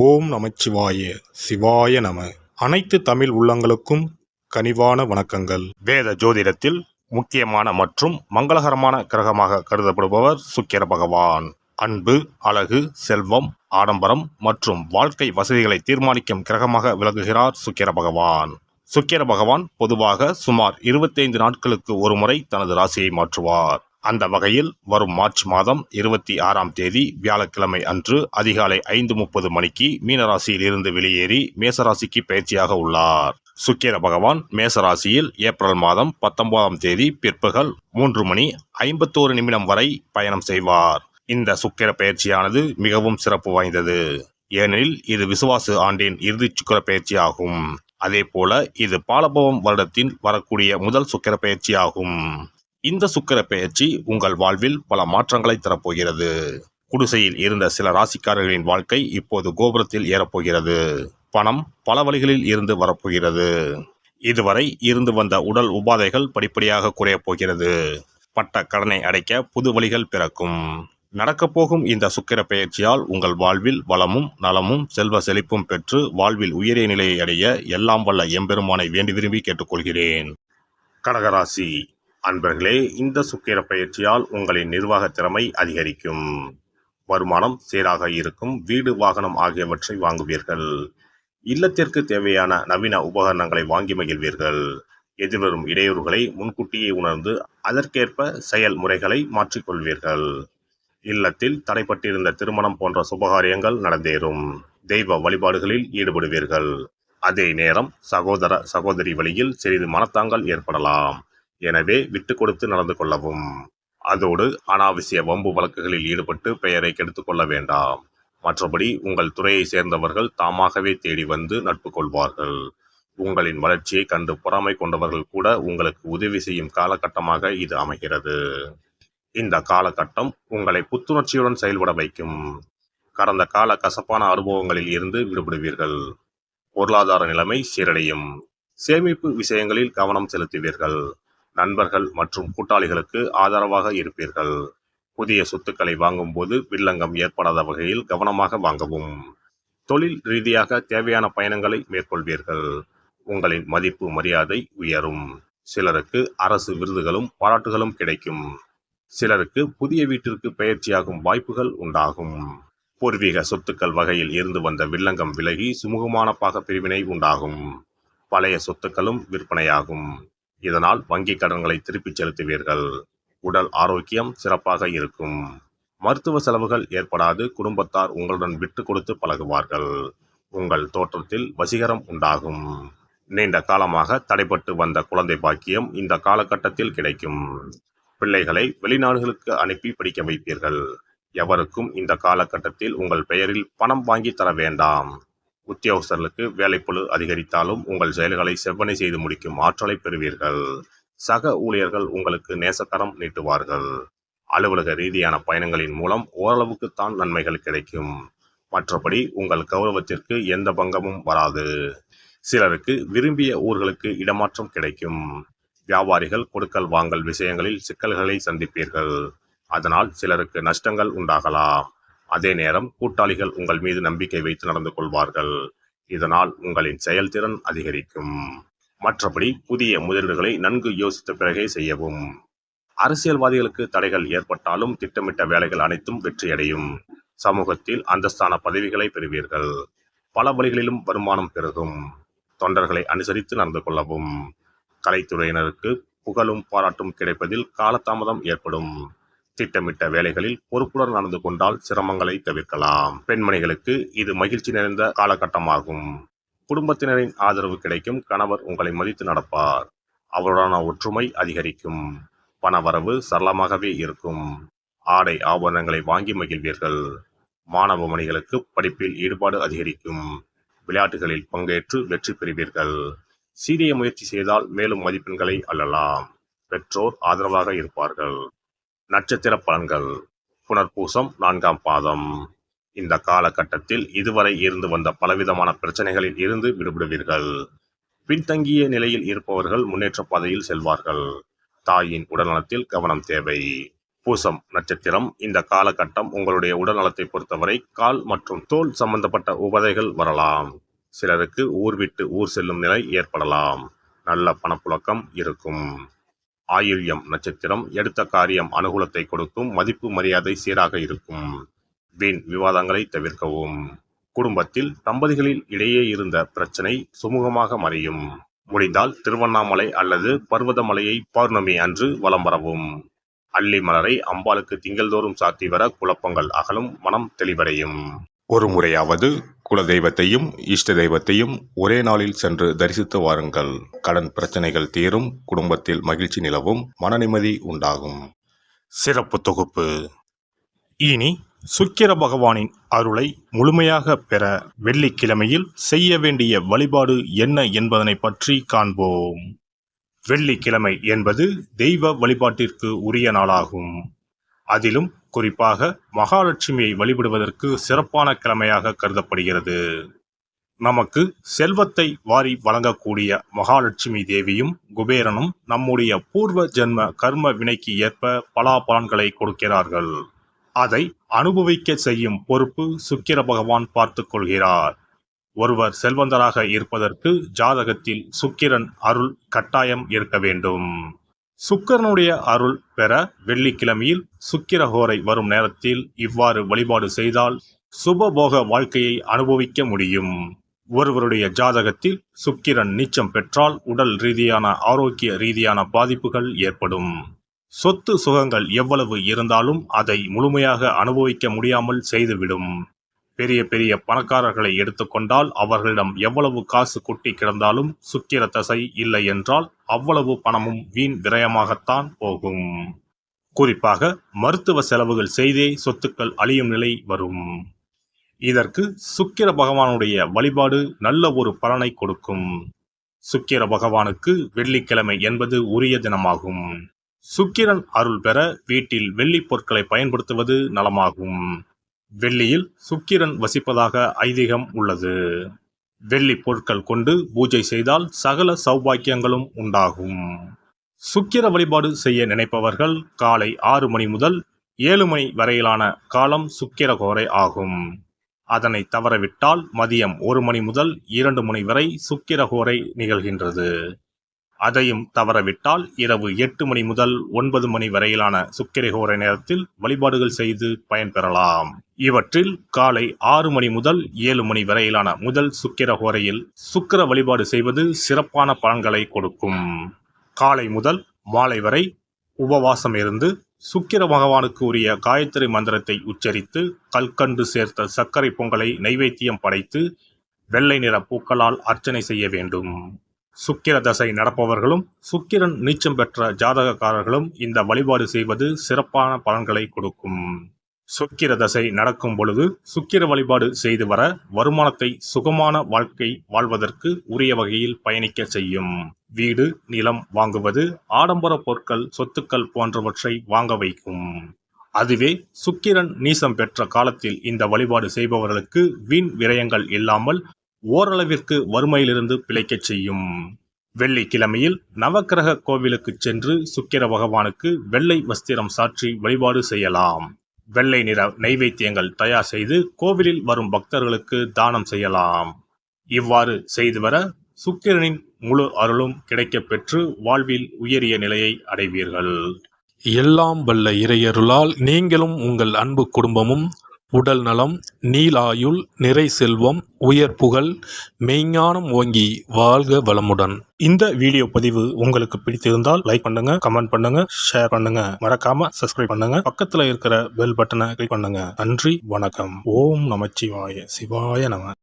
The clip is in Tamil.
ஓம் நமச்சிவாய சிவாய நம. அனைத்து தமிழ் உள்ளங்களுக்கும் கனிவான வணக்கங்கள். வேத ஜோதிடத்தில் முக்கியமான மற்றும் மங்களகரமான கிரகமாக கருதப்படுபவர் சுக்கிர பகவான். அன்பு, அழகு, செல்வம், ஆடம்பரம் மற்றும் வாழ்க்கை வசதிகளை தீர்மானிக்கும் கிரகமாக விளங்குகிறார் சுக்கிர பகவான். சுக்கிர பகவான் பொதுவாக சுமார் 25 நாட்களுக்கு ஒருமுறை தனது ராசியை மாற்றுவார். அந்த வகையில் வரும் மார்ச் மாதம் 26ஆம் தேதி வியாழக்கிழமை அன்று அதிகாலை 5:30 மணிக்கு மீனராசியில் இருந்து வெளியேறி மேசராசிக்கு பயிற்சியாக உள்ளார். சுக்கிர பகவான் மேசராசியில் ஏப்ரல் மாதம் 19ஆம் தேதி பிற்பகல் 3:51 வரை பயணம் செய்வார். இந்த சுக்கிர பயிற்சியானது மிகவும் சிறப்பு வாய்ந்தது. ஏனெனில் இது விசுவாசு ஆண்டின் இறுதி சுக்கிர பயிற்சி ஆகும். அதே போல இது பாலபவம் வருடத்தின் வரக்கூடிய முதல் சுக்கிர பயிற்சி ஆகும். இந்த சுக்கிர பெயர்ச்சி உங்கள் வாழ்வில் பல மாற்றங்களை தரப்போகிறது. குடிசையில் இருந்த சில ராசிக்காரர்களின் வாழ்க்கை இப்போது கோபுரத்தில் ஏறப்போகிறது. பணம் பல வழிகளில் இருந்து வரப்போகிறது. இதுவரை இருந்து வந்த உடல் உபாதைகள் படிப்படியாக குறையப் போகிறது. பட்ட கடனை அடைக்க புது வழிகள் பிறக்கும். நடக்கப்போகும் இந்த சுக்கிர பெயர்ச்சியால் உங்கள் வாழ்வில் வளமும் நலமும் செல்வ செழிப்பும் பெற்று வாழ்வில் உயரிய நிலையை அடைய எல்லாம் வல்ல எம்பெருமானை வேண்டி விரும்பி கேட்டுக்கொள்கிறேன். கடகராசி அன்பர்களே, இந்த சுக்கிர பயிற்சியால் உங்களின் நிர்வாக திறமை அதிகரிக்கும். வருமானம் சீராக இருக்கும். வீடு, வாகனம் ஆகியவற்றை வாங்குவீர்கள். இல்லத்திற்கு தேவையான நவீன உபகரணங்களை வாங்கி மகிழ்வீர்கள். எதிர்வரும் இடையூறுகளை முன்கூட்டியே உணர்ந்து அதற்கேற்ப செயல்முறைகளை மாற்றிக்கொள்வீர்கள். இல்லத்தில் தடைப்பட்டிருந்த திருமணம் போன்ற சுபகாரியங்கள் நடந்தேறும். தெய்வ வழிபாடுகளில் ஈடுபடுவீர்கள். அதே நேரம் சகோதர சகோதரி வழியில் சிறிது மனத்தாங்கல் ஏற்படலாம். எனவே விட்டு கொடுத்து நடந்து கொள்ளவும். அதோடு அனாவசிய வம்பு வழக்குகளில் ஈடுபட்டு பெயரை கெடுத்து கொள்ள வேண்டாம். மற்றபடி உங்கள் துறையை சேர்ந்தவர்கள் தாமாகவே தேடி வந்து நட்பு கொள்வார்கள். உங்களின் வளர்ச்சியை கண்டு பொறாமை கொண்டவர்கள் கூட உங்களுக்கு உதவி செய்யும் காலகட்டமாக இது அமைகிறது. இந்த காலகட்டம் உங்களை புத்துணர்ச்சியுடன் செயல்பட வைக்கும். கடந்த கால கசப்பான அனுபவங்களில் இருந்து விடுபடுவீர்கள். பொருளாதார நிலைமை சீரடையும். சேமிப்பு விஷயங்களில் கவனம் செலுத்துவீர்கள். நண்பர்கள் மற்றும் கூட்டாளிகளுக்கு ஆதரவாக இருப்பீர்கள். புதிய சொத்துக்களை வாங்கும் போது வில்லங்கம் ஏற்படாத வகையில் கவனமாக வாங்கவும். தொழில் ரீதியாக தேவையான பயணங்களை மேற்கொள்வீர்கள். உங்களின் மதிப்பு மரியாதை உயரும். சிலருக்கு அரசு விருதுகளும் பாராட்டுகளும் கிடைக்கும். சிலருக்கு புதிய வீட்டிற்கு பெயர்ச்சியாகும் வாய்ப்புகள் உண்டாகும். பூர்வீக சொத்துக்கள் வகையில் இருந்து வந்த வில்லங்கம் விலகி சுமூகமான பாக பிரிவினை உண்டாகும். பழைய சொத்துக்களும் விற்பனையாகும். இதனால் வங்கி கடன்களை திருப்பிச் செலுத்துவீர்கள். உடல் ஆரோக்கியம் சிறப்பாக இருக்கும். மருத்துவ செலவுகள் ஏற்படாது. குடும்பத்தார் உங்களுடன் விட்டு கொடுத்து பழகுவார்கள். உங்கள் தோற்றத்தில் வசீகரம் உண்டாகும். நீண்ட காலமாக தடைபட்டு வந்த குழந்தை பாக்கியம் இந்த காலகட்டத்தில் கிடைக்கும். பிள்ளைகளை வெளிநாடுகளுக்கு அனுப்பி படிக்க வைப்பீர்கள். எவருக்கும் இந்த காலகட்டத்தில் உங்கள் பெயரில் பணம் வாங்கி தர வேண்டாம். உத்தியோகஸ்தர்களுக்கு வேலைப்பளு அதிகரித்தாலும் உங்கள் செயல்களை செவ்வனை செய்து முடிக்கும் ஆற்றலை பெறுவீர்கள். சக ஊழியர்கள் உங்களுக்கு நேசக்கரம் நீட்டுவார்கள். அலுவலக ரீதியான பயணங்களின் மூலம் ஓரளவுக்குத்தான் நன்மைகள் கிடைக்கும். மற்றபடி உங்கள் கௌரவத்திற்கு எந்த பங்கமும் வராது. சிலருக்கு விரும்பிய ஊர்களுக்கு இடமாற்றம் கிடைக்கும். வியாபாரிகள் கொடுக்கல் வாங்கல் விஷயங்களில் சிக்கல்களை சந்திப்பீர்கள். அதனால் சிலருக்கு நஷ்டங்கள் உண்டாகலாம். அதே நேரம் கூட்டாளிகள் உங்கள் மீது நம்பிக்கை வைத்து நடந்து கொள்வார்கள். இதனால் உங்களின் செயல்திறன் அதிகரிக்கும். மற்றபடி புதிய முதலீடுகளை நன்கு யோசித்த பிறகே செய்யவும். அரசியல்வாதிகளுக்கு தடைகள் ஏற்பட்டாலும் திட்டமிட்ட வேலைகள் அனைத்தும் வெற்றியடையும். சமூகத்தில் அந்தஸ்தான பதவிகளை பெறுவீர்கள். பல வழிகளிலும் வருமானம் பெருகும். தொண்டர்களை அனுசரித்து நடந்து கொள்ளவும். கலைத்துறையினருக்கு புகழும் பாராட்டும் கிடைப்பதில் காலதாமதம் ஏற்படும். திட்டமிட்ட வேலைகளில் பொறுப்புடன் நடந்து கொண்டால் சிரமங்களை தவிர்க்கலாம். பெண்மணிகளுக்கு இது மகிழ்ச்சி நிறைந்த காலகட்டமாகும். குடும்பத்தினரின் ஆதரவு கிடைக்கும். கணவர் உங்களை மதித்து நடப்பார். அவருடான ஒற்றுமை அதிகரிக்கும். பணவரவு சரளமாகவே இருக்கும். ஆடை ஆபரணங்களை வாங்கி மகிழ்வீர்கள். மாணவ மணிகளுக்கு படிப்பில் ஈடுபாடு அதிகரிக்கும். விளையாட்டுகளில் பங்கேற்று வெற்றி பெறுவீர்கள். சீரிய முயற்சி செய்தால் மேலும் மதிப்பெண்களை அள்ளலாம். பெற்றோர் ஆதரவாக இருப்பார்கள். நட்சத்திர பலன்கள். புனர்பூசம் 4ஆம் பாதம். இந்த காலகட்டத்தில் இதுவரை இருந்து வந்த பலவிதமான பிரச்சனைகளில் இருந்து விடுபடுவீர்கள். பின்தங்கிய நிலையில் இருப்பவர்கள் முன்னேற்ற பாதையில் செல்வார்கள். தாயின் உடல்நலத்தில் கவனம் தேவை. பூசம் நட்சத்திரம். இந்த காலகட்டம் உங்களுடைய உடல் நலத்தை பொறுத்தவரை கால் மற்றும் தோல் சம்பந்தப்பட்ட உபாதைகள் வரலாம். சிலருக்கு ஊர் விட்டு ஊர் செல்லும் நிலை ஏற்படலாம். நல்ல பணப்புழக்கம் இருக்கும். ஆயில்யம் நட்சத்திரம். எடுத்த காரியம் அனுகூலத்தை கொடுக்கும். மதிப்பு மரியாதை சீராக இருக்கும். வீண் விவாதங்களை தவிர்க்கவும். குடும்பத்தில் தம்பதிகளில் இடையே இருந்த பிரச்சனை சுமூகமாக மறையும். முடிந்தால் திருவண்ணாமலை அல்லது பர்வதமலையை பௌர்ணமி அன்று வலம் வரவும். அல்லி மலரை அம்பாளுக்கு திங்கள்தோறும் சாத்தி வர குழப்பங்கள் அகலும், மனம் தெளிவடையும். ஒரு முறையாவது குல தெய்வத்தையும் இஷ்ட தெய்வத்தையும் ஒரே நாளில் சென்று தரிசித்து வாருங்கள். கடன் பிரச்சனைகள் தீரும், குடும்பத்தில் மகிழ்ச்சி நிலவும், மன நிம்மதி உண்டாகும். சிறப்பு தொகுப்பு. இனி சுக்கிர பகவானின் அருளை முழுமையாக பெற வெள்ளிக்கிழமையில் செய்ய வேண்டிய வழிபாடு என்ன என்பதனை பற்றி காண்போம். வெள்ளிக்கிழமை என்பது தெய்வ வழிபாட்டிற்கு உரிய நாளாகும். அதிலும் குறிப்பாக மகாலட்சுமியை வழிபடுவதற்கு சிறப்பான கிழமையாக கருதப்படுகிறது. நமக்கு செல்வத்தை வாரி வழங்கக்கூடிய மகாலட்சுமி தேவியும் குபேரனும் நம்முடைய பூர்வ ஜென்ம கர்ம வினைக்கு ஏற்ப பலாபலன்களை கொடுக்கிறார்கள். அதை அனுபவிக்க செய்யும் பொறுப்பு சுக்கிர பகவான் பார்த்து கொள்கிறார். ஒருவர் செல்வந்தராக இருப்பதற்கு ஜாதகத்தில் சுக்கிரன் அருள் கட்டாயம் இருக்க வேண்டும். சுக்கிரனுடைய அருள் பெற வெள்ளிக்கிழமையில் சுக்கிரஹோரை வரும் நேரத்தில் இவ்வாறு வழிபாடு செய்தால் சுபபோக வாழ்க்கையை அனுபவிக்க முடியும். ஒருவருடைய ஜாதகத்தில் சுக்கிரன் நீச்சம் பெற்றால் உடல் ரீதியான ஆரோக்கிய ரீதியான பாதிப்புகள் ஏற்படும். சொத்து சுகங்கள் எவ்வளவு இருந்தாலும் அதை முழுமையாக அனுபவிக்க முடியாமல் செய்துவிடும். பெரிய பெரிய பணக்காரர்களை எடுத்துக்கொண்டால் அவர்களிடம் எவ்வளவு காசு கொட்டி கிடந்தாலும் சுக்கிர தசை இல்லை என்றால் அவ்வளவு பணமும் வீண் விரயமாகத்தான் போகும். குறிப்பாக மருத்துவ செலவுகள் செய்தே சொத்துக்கள் அழியும் நிலை வரும். இதற்கு சுக்கிர பகவானுடைய வழிபாடு நல்ல ஒரு பலனை கொடுக்கும். சுக்கிர பகவானுக்கு வெள்ளிக்கிழமை என்பது உரிய தினமாகும். சுக்கிரன் அருள் பெற வீட்டில் வெள்ளி பொருட்களை பயன்படுத்துவது நலமாகும். வெள்ளியில் சுக்கிரன் வசிப்பதாக ஐதீகம் உள்ளது. வெள்ளி பொருட்கள் கொண்டு பூஜை செய்தால் சகல சௌபாக்கியங்களும் உண்டாகும். சுக்கிர வழிபாடு செய்ய நினைப்பவர்கள் காலை 6 மணி முதல் 7 மணி வரையிலான காலம் சுக்கிரஹோரை ஆகும். அதனை தவறவிட்டால் மதியம் 1 மணி முதல் 2 மணி வரை சுக்கிரஹோரை நிகழ்கின்றது. அதையும் தவறவிட்டால் இரவு 8 மணி முதல் 9 மணி வரையிலான சுக்கிரஹோரை நேரத்தில் வழிபாடுகள் செய்து பயன்பெறலாம். இவற்றில் காலை 6 மணி முதல் 7 மணி வரையிலான முதல் சுக்கிரஹோரையில் சுக்கிர வழிபாடு செய்வது சிறப்பான பலன்களை கொடுக்கும். காலை முதல் மாலை வரை உபவாசம் இருந்து சுக்கிர பகவானுக்கு உரிய காயத்ரி மந்திரத்தை உச்சரித்து கல்கண்டு சேர்த்த சர்க்கரை பொங்கலை நைவேத்தியம் படைத்து வெள்ளை நிற பூக்களால் அர்ச்சனை செய்ய வேண்டும். சுக்கிர தசை நடப்பவர்களும் சுக்கிரன் நீச்சம் பெற்ற ஜாதகக்காரர்களும் இந்த வழிபாடு செய்வது சிறப்பான பலன்களை கொடுக்கும். சுக்கிர தசை நடக்கும் பொழுது சுக்கிர வழிபாடு செய்து வர வருமானத்தை சுகமான வாழ்க்கை வாழ்வதற்கு உரிய வகையில் பயணிக்க செய்யும். வீடு நிலம் வாங்குவது, ஆடம்பர பொருட்கள் சொத்துக்கள் போன்றவற்றை வாங்க வைக்கும். அதுவே சுக்கிரன் நீசம் பெற்ற காலத்தில் இந்த வழிபாடு செய்பவர்களுக்கு வீண் விரயங்கள் இல்லாமல் ஓரளவிற்கு வறுமையிலிருந்து பிழைக்கச் செய்யும். வெள்ளிக்கிழமையில் நவக்கிரக கோவிலுக்கு சென்று சுக்கிர பகவானுக்கு வெள்ளை வஸ்திரம் சாற்றி வழிபாடு செய்யலாம். வெள்ளை நிற நைவேத்தியங்கள் தயார் செய்து கோவிலில் வரும் பக்தர்களுக்கு தானம் செய்யலாம். இவ்வாறு செய்து வர சுக்கிரனின் முழு அருளும் கிடைக்கப் பெற்று வாழ்வில் உயரிய நிலையை அடைவீர்கள். எல்லாம் வல்ல இறையருளால் நீங்களும் உங்கள் அன்பு குடும்பமும் உடல் நலம், நீலாயுள், நிறை செல்வம், உயர் புகழ், மெய்ஞானம் ஓங்கி வாழ்க வளமுடன். இந்த வீடியோ பதிவு உங்களுக்கு பிடித்திருந்தால் லைக் பண்ணுங்க, கமெண்ட் பண்ணுங்க, ஷேர் பண்ணுங்க, மறக்காம சப்ஸ்கிரைப் பண்ணுங்க, பக்கத்துல இருக்கிற பெல் பட்டனை கிளிக் பண்ணுங்க. நன்றி, வணக்கம். ஓம் நமச்சிவாய. சிவாய நம.